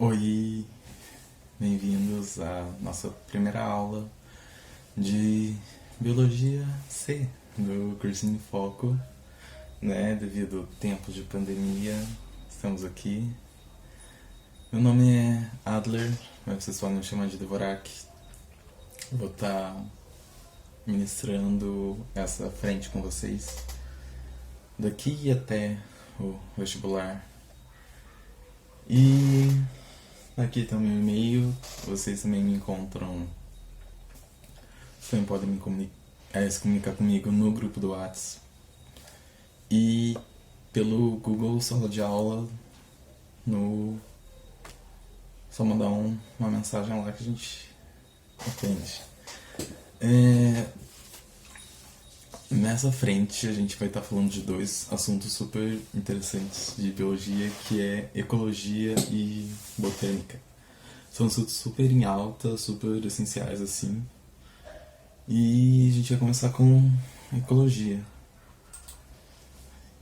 Oi, bem-vindos à nossa primeira aula de Biologia C do Cursinho Foco, né? Devido ao tempo de pandemia, estamos aqui. Meu nome é Adler, mas vocês podem me chamar de Devorak. Vou estar ministrando essa frente com vocês daqui até o vestibular. E aqui tá o meu e-mail, vocês também me encontram, também podem se comunicar comigo no grupo do WhatsApp e pelo Google Sala de Aula, só mandar uma mensagem lá que a gente atende. Nessa frente a gente vai estar falando de dois assuntos super interessantes de biologia, que é ecologia e botânica. São assuntos super em alta, super essenciais assim. E a gente vai começar com ecologia.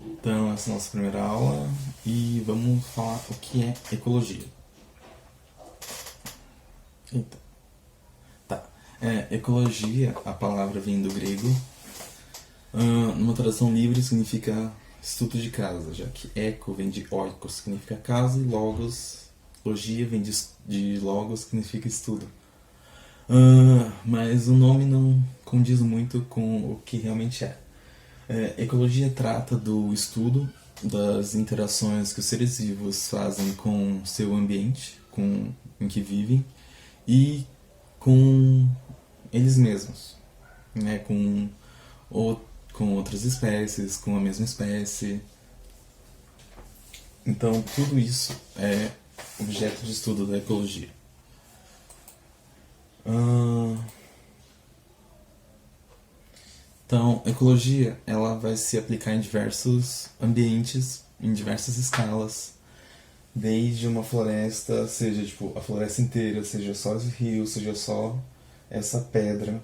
Então essa é a nossa primeira aula e vamos falar o que é ecologia. Eita. Tá. Ecologia, a palavra vem do grego. Numa tradução livre significa estudo de casa, já que eco vem de oikos, que significa casa, e logos, logia vem de logos, que significa estudo. Mas o nome não condiz muito com o que realmente é. Ecologia trata do estudo das interações que os seres vivos fazem com seu ambiente, em que vivem, e com eles mesmos, né, com outras espécies, com a mesma espécie. Então, tudo isso é objeto de estudo da ecologia. Então, ecologia ela vai se aplicar em diversos ambientes, em diversas escalas, desde uma floresta, seja tipo a floresta inteira, seja só esse rio, seja só essa pedra,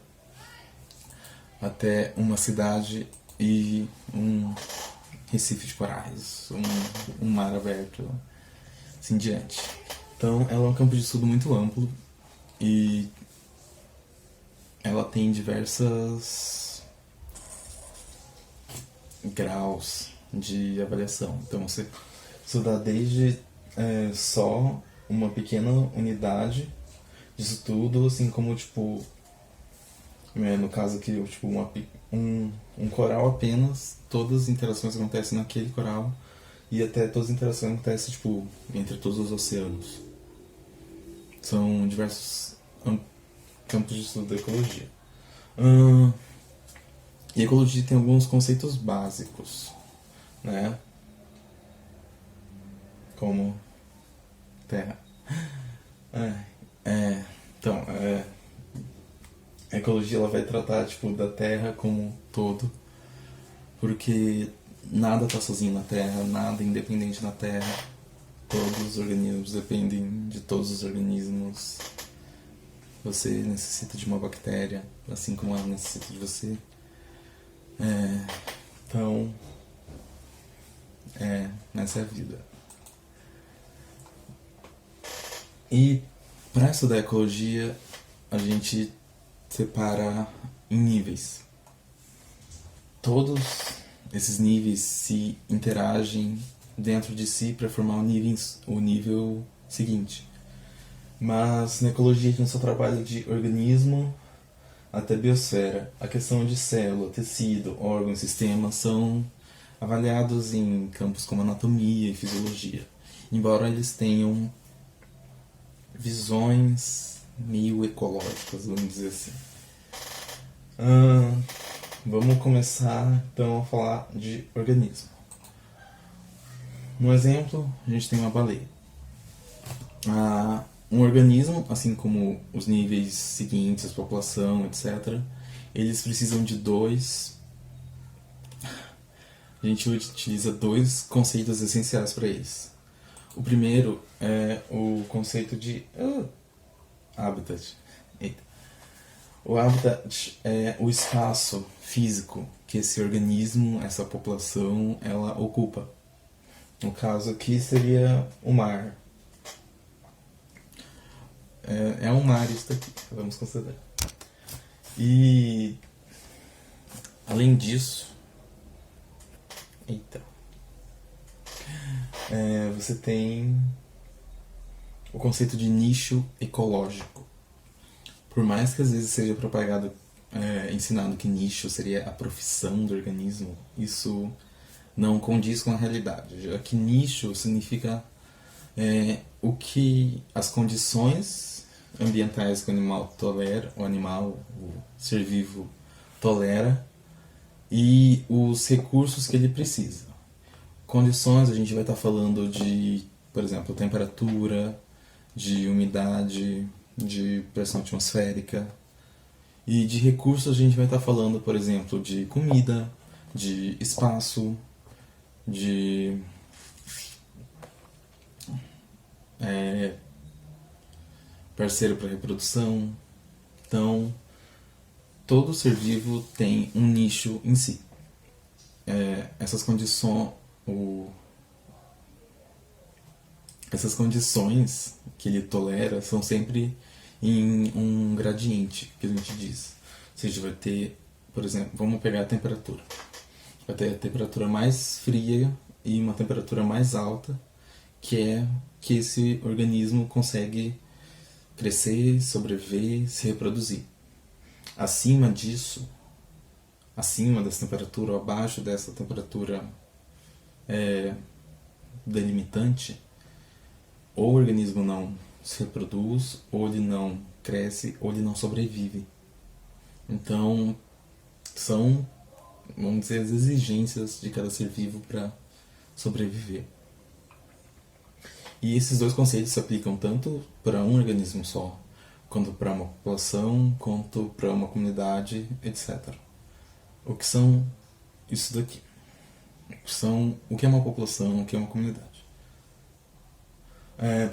até uma cidade e um recife de corais, um mar aberto, assim diante. Então, ela é um campo de estudo muito amplo e ela tem diversos graus de avaliação. Então, você estuda desde só uma pequena unidade de estudo, assim como tipo no caso aqui, tipo, um coral apenas, todas as interações acontecem naquele coral e até todas as interações acontecem tipo, entre todos os oceanos. São diversos campos de estudo da ecologia. E a ecologia tem alguns conceitos básicos, né? Como terra. Então, a ecologia ela vai tratar tipo, da Terra como um todo, porque nada está sozinho na Terra, nada é independente na Terra. Todos os organismos dependem de todos os organismos. Você necessita de uma bactéria, assim como ela necessita de você. Então, essa é a vida. E para estudar ecologia, a gente separa em níveis. Todos esses níveis se interagem dentro de si para formar o nível seguinte. Mas na ecologia a gente só trabalha de organismo até biosfera. A questão de célula, tecido, órgão e sistema são avaliados em campos como anatomia e fisiologia, embora eles tenham visões meio ecológicas, vamos dizer assim. Vamos começar então a falar de organismo. No exemplo, a gente tem uma baleia. Um organismo, assim como os níveis seguintes, população, etc., eles precisam de a gente utiliza dois conceitos essenciais para eles. O primeiro é o conceito de habitat. O habitat é o espaço físico que esse organismo, essa população, ela ocupa. No caso aqui seria o mar. É um mar isso daqui, vamos considerar. E além disso, eita, você tem o conceito de nicho ecológico. Por mais que às vezes seja propagado, ensinado que nicho seria a profissão do organismo, isso não condiz com a realidade, já que nicho significa o que as condições ambientais que o animal tolera, o ser vivo tolera, e os recursos que ele precisa. Condições, a gente vai estar falando de, por exemplo, temperatura, de umidade, de pressão atmosférica. E de recursos a gente vai estar falando, por exemplo, de comida, de espaço, de parceiro para reprodução. Então, todo ser vivo tem um nicho em si. Essas condições que ele tolera são sempre em um gradiente, que a gente diz. Ou seja, vai ter, por exemplo, vamos pegar a temperatura. Vai ter a temperatura mais fria e uma temperatura mais alta, que é que esse organismo consegue crescer, sobreviver, se reproduzir. Acima disso, acima dessa temperatura ou abaixo dessa temperatura delimitante, ou o organismo não se reproduz, ou ele não cresce, ou ele não sobrevive. Então, são, vamos dizer, as exigências de cada ser vivo para sobreviver. E esses dois conceitos se aplicam tanto para um organismo só, quanto para uma população, quanto para uma comunidade, etc. O que são isso daqui? O que é uma população, o que é uma comunidade?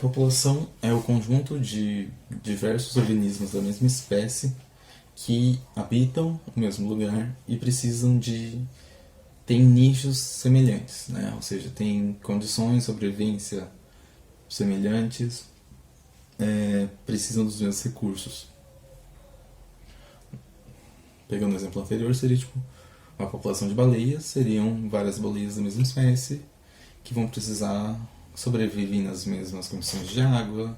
População é o conjunto de diversos organismos da mesma espécie que habitam o mesmo lugar e precisam tem nichos semelhantes, né? Ou seja, tem condições de sobrevivência semelhantes, precisam dos mesmos recursos. Pegando o exemplo anterior, seria tipo uma população de baleias, seriam várias baleias da mesma espécie que vão precisar sobreviver nas mesmas condições de água,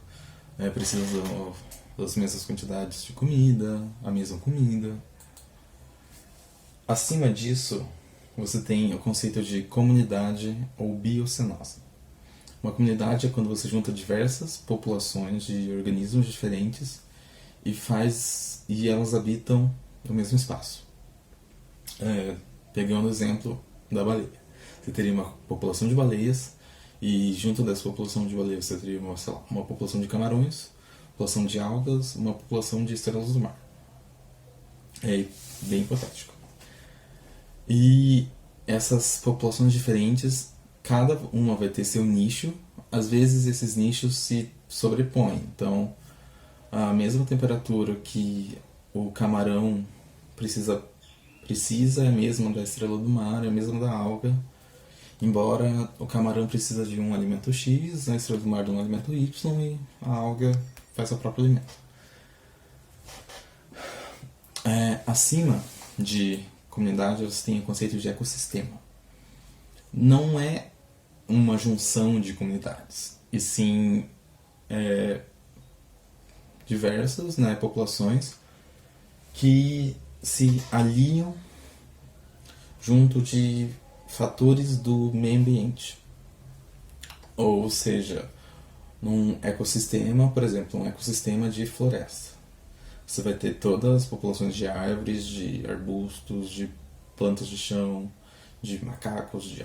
precisam das mesmas quantidades de comida, a mesma comida. Acima disso, você tem o conceito de comunidade ou biocenose. Uma comunidade é quando você junta diversas populações de organismos diferentes e elas habitam no mesmo espaço. Pegando o exemplo da baleia. Você teria uma população de baleias e junto dessa população de baleias você teria uma população de camarões, população de algas, uma população de estrelas do mar. É bem hipotético. E essas populações diferentes, cada uma vai ter seu nicho. Às vezes esses nichos se sobrepõem. Então, a mesma temperatura que o camarão precisa é a mesma da estrela do mar, é a mesma da alga. Embora o camarão precisa de um alimento X, a estrela do mar de um alimento Y e a alga faz seu próprio alimento. Acima de comunidade, você tem o conceito de ecossistema. Não é uma junção de comunidades, e sim diversas, né, populações que se aliam junto de fatores do meio ambiente. Ou seja, num ecossistema, por exemplo, um ecossistema de floresta, você vai ter todas as populações de árvores, de arbustos, de plantas de chão, de macacos, de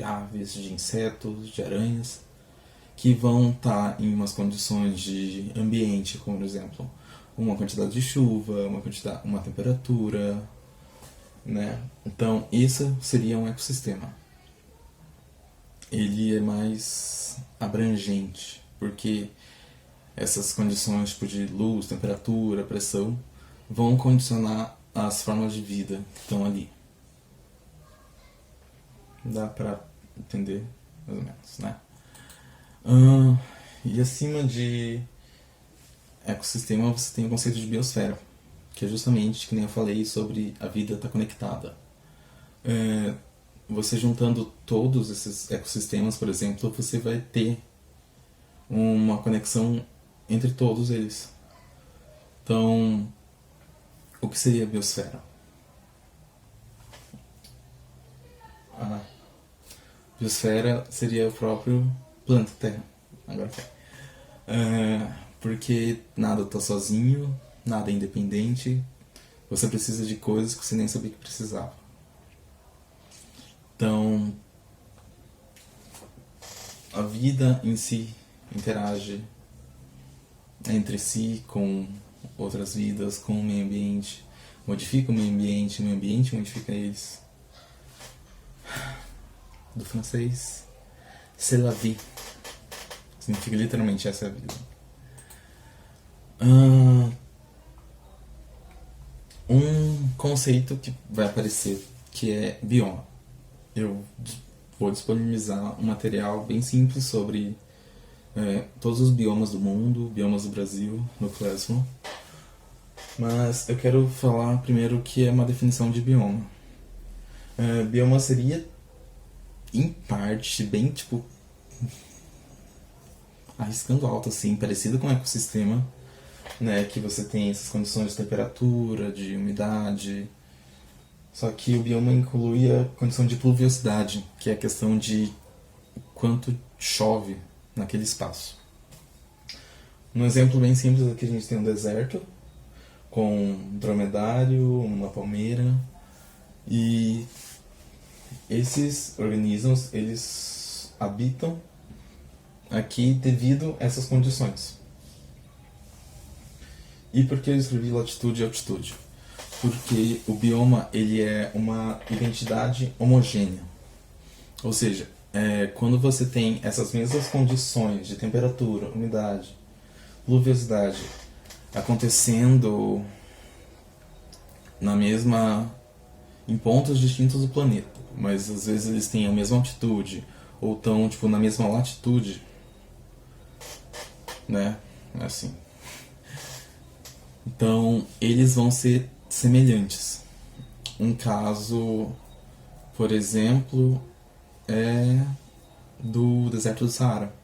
aves, de insetos, de aranhas, que vão estar em umas condições de ambiente, como por exemplo, uma quantidade de chuva, uma temperatura, né? Então, isso seria um ecossistema. Ele é mais abrangente, porque essas condições tipo de luz, temperatura, pressão vão condicionar as formas de vida que estão ali. Dá pra entender mais ou menos, né? E acima de ecossistema você tem o conceito de biosfera, que é justamente, que nem eu falei, sobre a vida estar conectada. Você juntando todos esses ecossistemas, por exemplo, você vai ter uma conexão entre todos eles. Então, o que seria a biosfera? A biosfera seria o próprio planeta Terra. Agora foi. Porque nada está sozinho, nada é independente, você precisa de coisas que você nem sabia que precisava. Então, a vida em si interage entre si com outras vidas, com o meio ambiente, modifica o meio ambiente modifica eles. Do francês, c'est la vie. Significa literalmente essa é a vida. Um conceito que vai aparecer, que é bioma. Eu vou disponibilizar um material bem simples sobre todos os biomas do mundo, biomas do Brasil, no Classroom. Mas eu quero falar primeiro o que é uma definição de bioma. Bioma seria, em parte, bem tipo arriscando alto assim, parecido com um ecossistema, né, que você tem essas condições de temperatura, de umidade. Só que o bioma inclui a condição de pluviosidade, que é a questão de quanto chove naquele espaço. Um exemplo bem simples aqui a gente tem um deserto com um dromedário, uma palmeira, e esses organismos eles habitam aqui devido a essas condições. E por que eu escrevi latitude e altitude? Porque o bioma ele é uma identidade homogênea. Ou seja, quando você tem essas mesmas condições de temperatura, umidade, pluviosidade acontecendo em pontos distintos do planeta, mas às vezes eles têm a mesma altitude ou estão tipo na mesma latitude, né? Assim. Então, eles vão ser semelhantes. Um caso, por exemplo, é do deserto do Saara,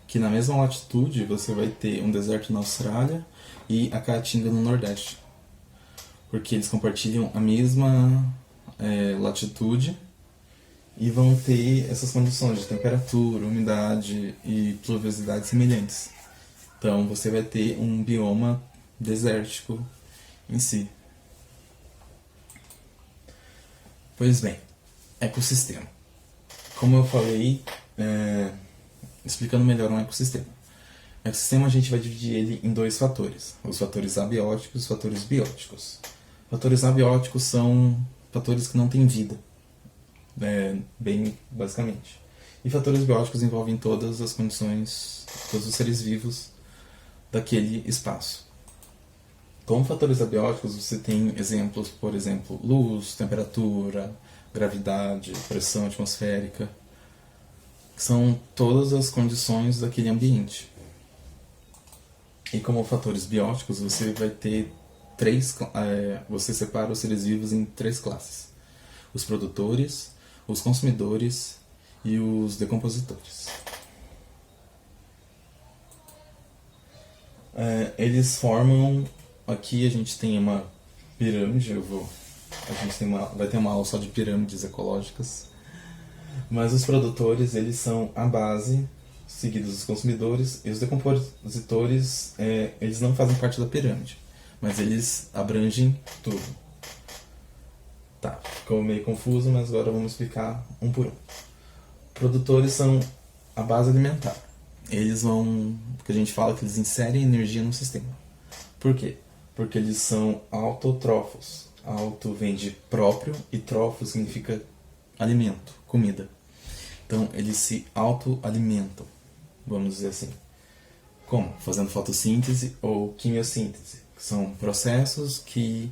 que na mesma latitude você vai ter um deserto na Austrália e a Caatinga no Nordeste, porque eles compartilham a mesma latitude e vão ter essas condições de temperatura, umidade e pluviosidade semelhantes. Então você vai ter um bioma desértico em si. Pois bem, ecossistema. Como eu falei, explicando melhor um ecossistema. O ecossistema a gente vai dividir ele em dois fatores: os fatores abióticos e os fatores bióticos. Fatores abióticos são fatores que não têm vida, bem basicamente. E fatores bióticos envolvem todas as condições, todos os seres vivos daquele espaço. Como fatores abióticos, você tem exemplos, por exemplo, luz, temperatura, gravidade, pressão atmosférica, que são todas as condições daquele ambiente. E como fatores bióticos, você vai ter você separa os seres vivos em três classes: os produtores, os consumidores e os decompositores. Eles formam. Aqui a gente tem uma pirâmide, vai ter uma aula só de pirâmides ecológicas. Mas os produtores, eles são a base, seguidos dos consumidores, e os decompositores, eles não fazem parte da pirâmide, mas eles abrangem tudo. Tá, ficou meio confuso, mas agora vamos explicar um por um. Produtores são a base alimentar. Eles vão, porque a gente fala que eles inserem energia no sistema. Por quê? Porque eles são autotrófos. Auto vem de próprio e trófo significa alimento, comida. Então eles se autoalimentam, vamos dizer assim. Como? Fazendo fotossíntese ou quimiossíntese, que são processos que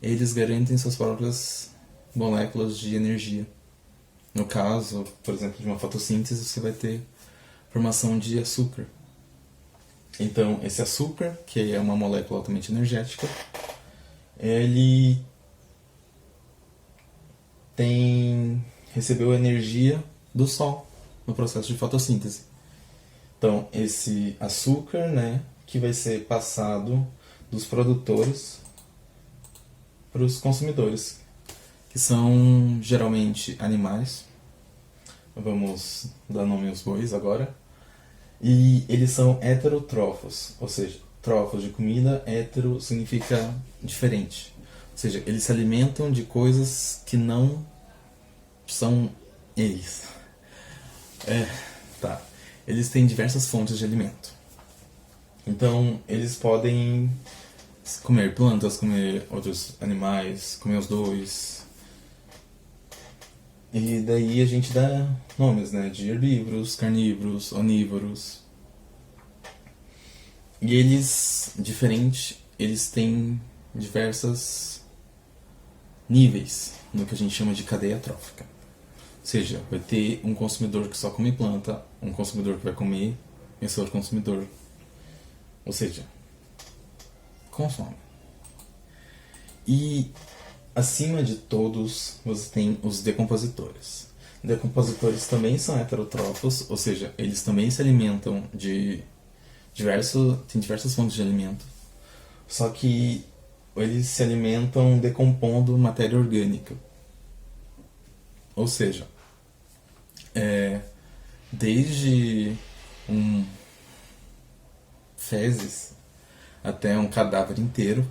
eles garantem suas próprias moléculas de energia. No caso, por exemplo, de uma fotossíntese, você vai ter formação de açúcar. Então, esse açúcar, que é uma molécula altamente energética, ele recebeu energia do sol no processo de fotossíntese. Então, esse açúcar, né, que vai ser passado dos produtores para os consumidores, que são geralmente animais. Vamos dar nome aos bois agora. E eles são heterotrófos, ou seja, trófos de comida, hetero significa diferente. Ou seja, eles se alimentam de coisas que não são eles. Tá. Eles têm diversas fontes de alimento. Então, eles podem comer plantas, comer outros animais, comer os dois. E daí a gente dá nomes, né? De herbívoros, carnívoros, onívoros. E eles têm diversos níveis no que a gente chama de cadeia trófica. Ou seja, vai ter um consumidor que só come planta, um consumidor que vai comer esse outro consumidor. Ou seja, consome. E acima de todos, você tem os decompositores. Decompositores também são heterotrófos, ou seja, eles também se alimentam de tem diversas fontes de alimento. Só que eles se alimentam decompondo matéria orgânica. Ou seja, desde fezes até um cadáver inteiro,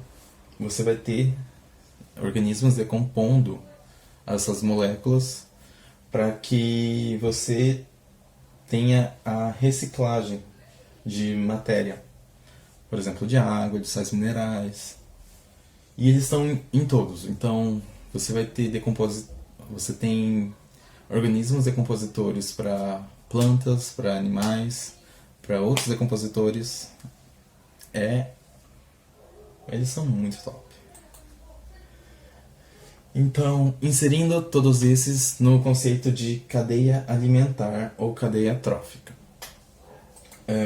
você vai ter organismos decompondo essas moléculas para que você tenha a reciclagem de matéria, por exemplo, de água, de sais minerais. E eles estão em todos. Então, você vai ter você tem organismos decompositores para plantas, para animais, para outros decompositores. Eles são muito top. Então, inserindo todos esses no conceito de cadeia alimentar ou cadeia trófica.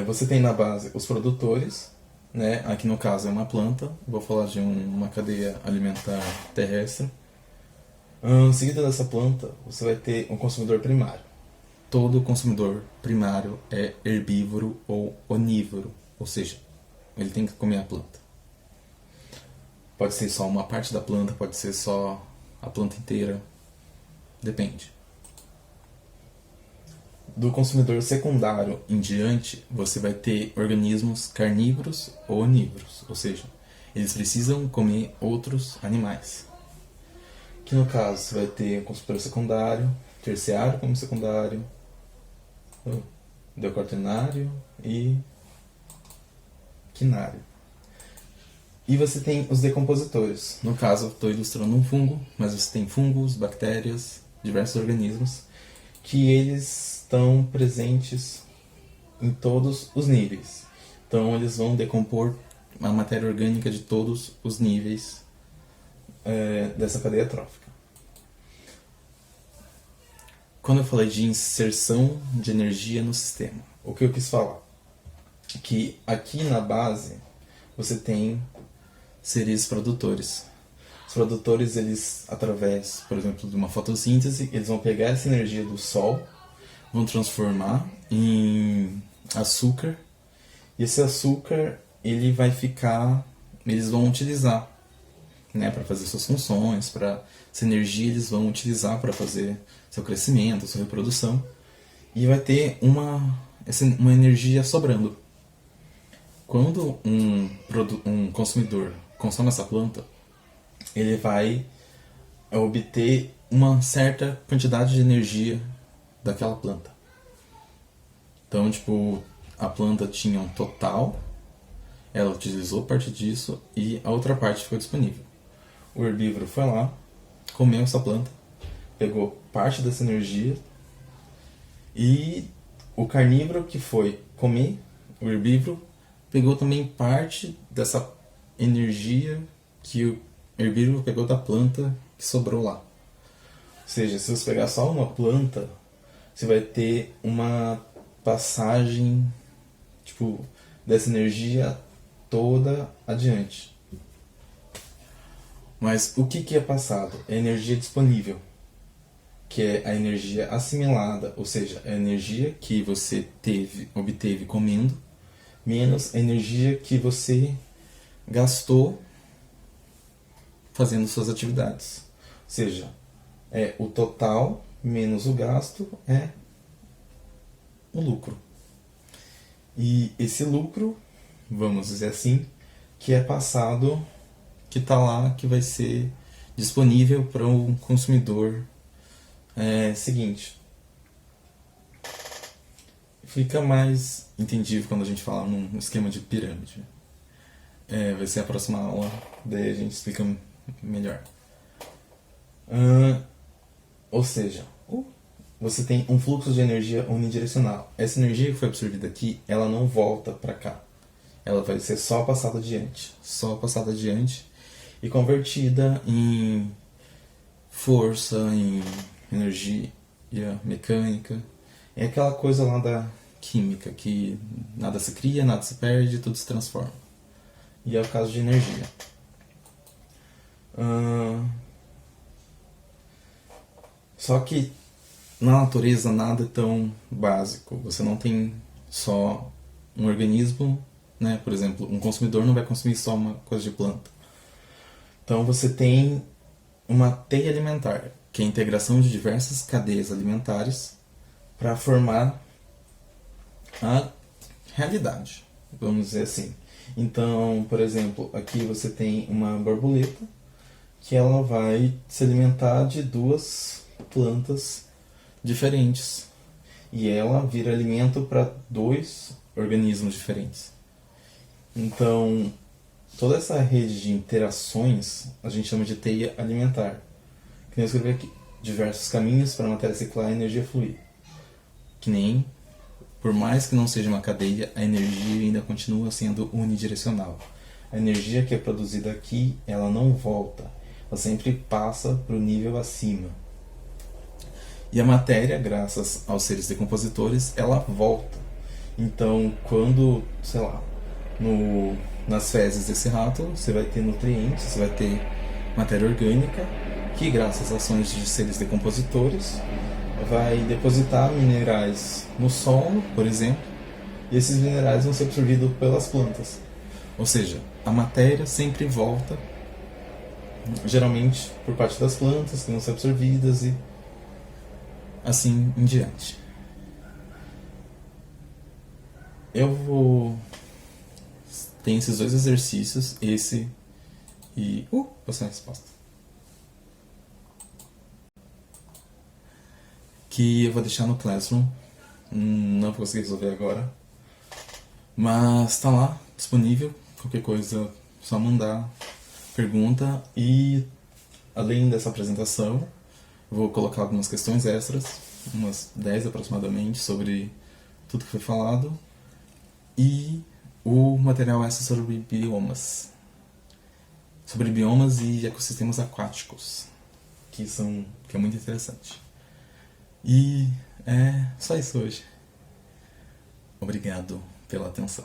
Você tem na base os produtores, né? Aqui no caso é uma planta, vou falar de uma cadeia alimentar terrestre. Seguida dessa planta, você vai ter um consumidor primário. Todo consumidor primário é herbívoro ou onívoro, ou seja, ele tem que comer a planta. Pode ser só uma parte da planta, pode ser só a planta inteira, depende. Do consumidor secundário em diante, você vai ter organismos carnívoros ou onívoros, ou seja, eles precisam comer outros animais. Que no caso, você vai ter um consumidor secundário, terciário como secundário, quaternário e quinário. E você tem os decompositores. No caso, estou ilustrando um fungo, mas você tem fungos, bactérias, diversos organismos, que eles estão presentes em todos os níveis. Então, eles vão decompor a matéria orgânica de todos os níveis dessa cadeia trófica. Quando eu falei de inserção de energia no sistema, o que eu quis falar? Que aqui na base você tem seres produtores. Os produtores, eles, através, por exemplo, de uma fotossíntese, eles vão pegar essa energia do sol, vão transformar em açúcar, e esse açúcar, ele vai ficar, eles vão utilizar, né, para fazer suas funções, para essa energia eles vão utilizar para fazer seu crescimento, sua reprodução, e vai ter uma energia sobrando. Quando um consumidor consome essa planta, ele vai obter uma certa quantidade de energia daquela planta. Então, tipo, a planta tinha um total, ela utilizou parte disso e a outra parte ficou disponível. O herbívoro foi lá, comeu essa planta, pegou parte dessa energia, e o carnívoro que foi comer, o herbívoro, pegou também parte dessa energia que o herbívoro pegou da planta que sobrou lá. Ou seja, se você pegar só uma planta, você vai ter uma passagem, tipo, dessa energia toda adiante. Mas o que é passado? É a energia disponível, que é a energia assimilada, ou seja, a energia que você obteve comendo, menos a energia que você gastou fazendo suas atividades. Ou seja, é o total menos o gasto é o lucro. E esse lucro, vamos dizer assim, que é passado, que está lá, que vai ser disponível para o consumidor seguinte. Fica mais entendível quando a gente fala num esquema de pirâmide. Vai ser a próxima aula, daí a gente explica melhor. Ou seja, você tem um fluxo de energia unidirecional. Essa energia que foi absorvida aqui, ela não volta para cá. Ela vai ser só passada adiante e convertida em força, em energia mecânica. É aquela coisa lá da química, que nada se cria, nada se perde, tudo se transforma. E é o caso de energia. Só que na natureza nada é tão básico. Você não tem só um organismo, né? Por exemplo, um consumidor não vai consumir só uma coisa de planta. Então você tem uma teia alimentar, que é a integração de diversas cadeias alimentares para formar a realidade, vamos dizer assim. Então, por exemplo, aqui você tem uma borboleta que ela vai se alimentar de duas plantas diferentes e ela vira alimento para dois organismos diferentes. Então, toda essa rede de interações a gente chama de teia alimentar. Que nem eu escrevi aqui, diversos caminhos para a matéria circular e a energia fluir. Que nem, por mais que não seja uma cadeia, a energia ainda continua sendo unidirecional. A energia que é produzida aqui, ela não volta. Ela sempre passa para o nível acima. E a matéria, graças aos seres decompositores, ela volta. Então, quando, sei lá, nas fezes desse rato, você vai ter nutrientes, você vai ter matéria orgânica, que graças às ações de seres decompositores, vai depositar minerais no solo, por exemplo, e esses minerais vão ser absorvidos pelas plantas. Ou seja, a matéria sempre volta, geralmente por parte das plantas, que vão ser absorvidas e assim em diante. Eu vou... Tem esses dois exercícios, esse e... passou a resposta. Que eu vou deixar no Classroom. Não vou conseguir resolver agora. Mas tá lá, disponível. Qualquer coisa, só mandar pergunta. E além dessa apresentação, vou colocar algumas questões extras, umas 10 aproximadamente, sobre tudo que foi falado. E o material extra sobre biomas. Sobre biomas e ecossistemas aquáticos, que é muito interessante. E é só isso hoje. Obrigado pela atenção.